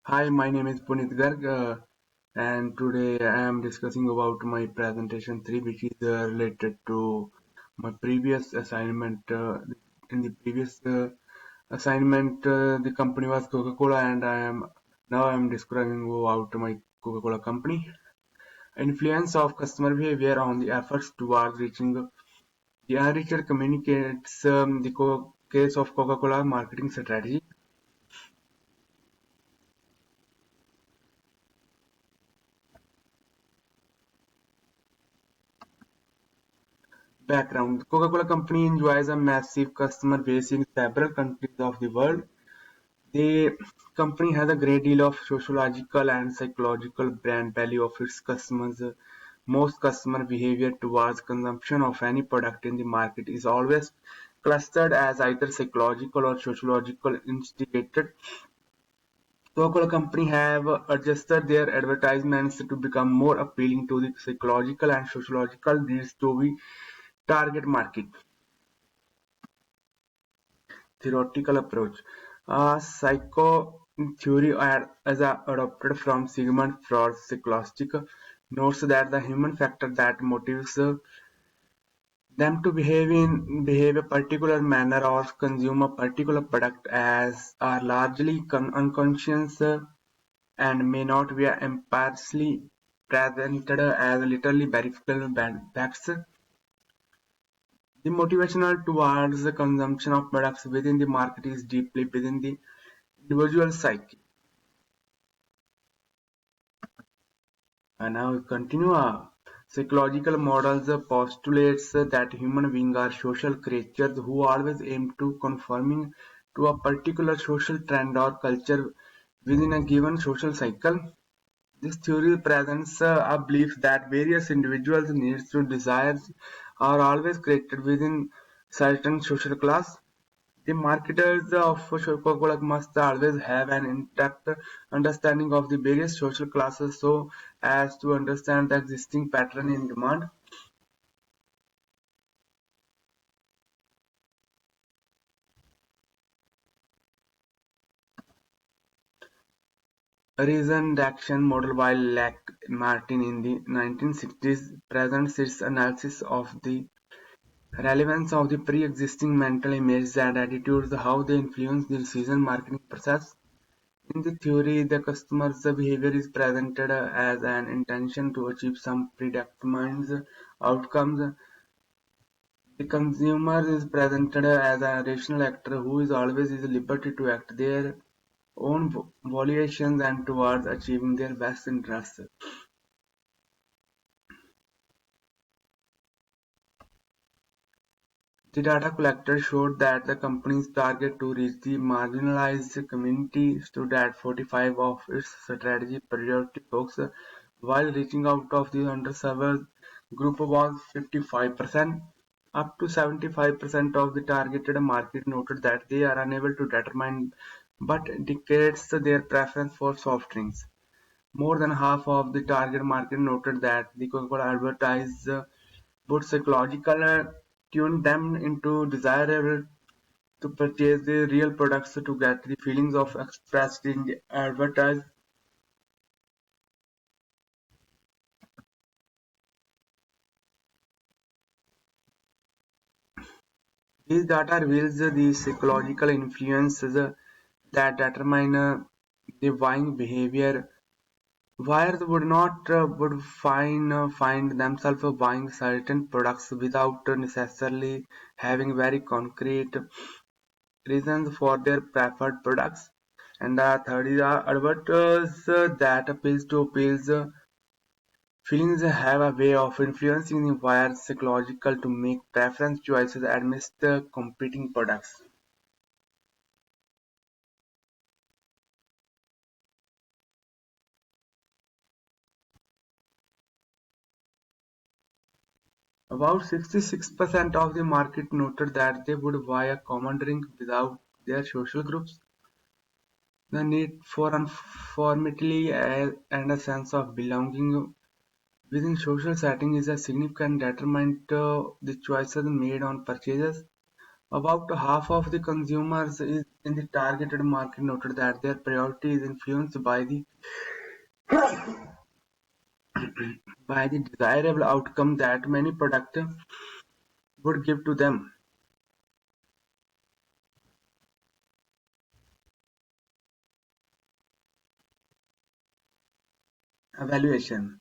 Hi, my name is Punit Garg, and today I am discussing about my presentation 3, which is related to my previous assignment. In the previous assignment, the company was Coca-Cola, and I am describing about my Coca-Cola company. Influence of customer behavior on the efforts towards reaching the unreached communicates the case of Coca-Cola marketing strategy. Background: Coca-Cola Company enjoys a massive customer base in several countries of the world. The company has a great deal of sociological and psychological brand value of its customers. Most customer behavior towards consumption of any product in the market is always clustered as either psychological or sociological instigated. Coca-Cola Company have adjusted their advertisements to become more appealing to the psychological and sociological needs to the target market. Theoretical approach. Psycho theory as adopted from Sigmund Freud's psychoanalytic notes that the human factor that motivates them to behave a particular manner or consume a particular product as are largely unconscious and may not be impartially presented as literally verifiable facts. The motivation towards the consumption of products within the market is deeply within the individual psyche. And now we continue. Psychological models postulates that human beings are social creatures who always aim to conforming to a particular social trend or culture within a given social cycle. This theory presents a belief that various individuals' needs and desires are always created within certain social class. The marketers of Coca-Cola must always have an in-depth understanding of the various social classes so as to understand the existing pattern in demand. A reasoned action model while Lack Martin in the 1960s presents its analysis of the relevance of the pre-existing mental images and attitudes, how they influence the decision marketing process. In the theory, the customer's behavior is presented as an intention to achieve some predetermined outcomes. The consumer is presented as a rational actor who is always is liberty to act their own volitions and towards achieving their best interests. The data collected showed that the company's target to reach the marginalized community stood at 45 of its strategy priority focus, while reaching out of the underserved group was 55%. Up to 75% of the targeted market noted that they are unable to determine but indicates their preference for soft drinks. More than half of the target market noted that the Coca-Cola advertise would psychological tune them into desirable to purchase the real products to get the feelings of expressed in the advertise. These data reveals the psychological influences that determine the buying behavior. Buyers would not would find themselves buying certain products without necessarily having very concrete reasons for their preferred products. And the third is advertise that appeals. Feelings have a way of influencing the buyers psychological to make preference choices amidst competing products. About 66% of the market noted that they would buy a common drink without their social groups. The need for uniformity and a sense of belonging within social setting is a significant determinant the choices made on purchases. About half of the consumers in the targeted market noted that their priority is influenced by the desirable outcome that many products would give to them. Evaluation: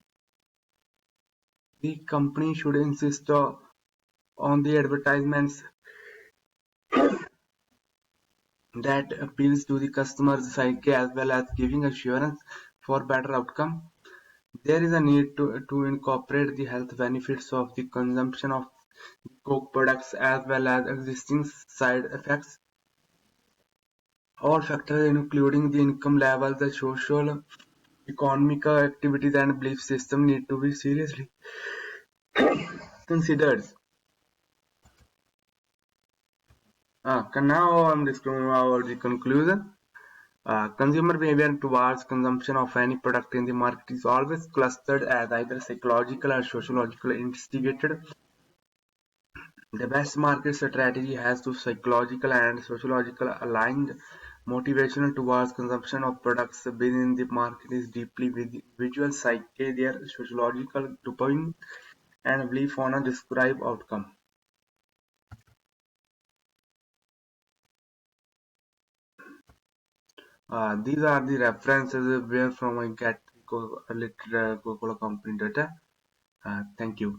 the company should insist on the advertisements that appeals to the customer's psyche as well as giving assurance for better outcome. There is a need to incorporate the health benefits of the consumption of Coke products as well as existing side effects. All factors including the income level, the social, economic activities and belief system need to be seriously considered. Now I'm discussing about the conclusion. Consumer behavior towards consumption of any product in the market is always clustered as either psychological or sociological instigated. The best market strategy has to psychological and sociological aligned motivation towards consumption of products within the market is deeply with the individual psyche, their sociological dopamine and belief on a described outcome. These are the references where from I get Coca-Cola company data. Thank you.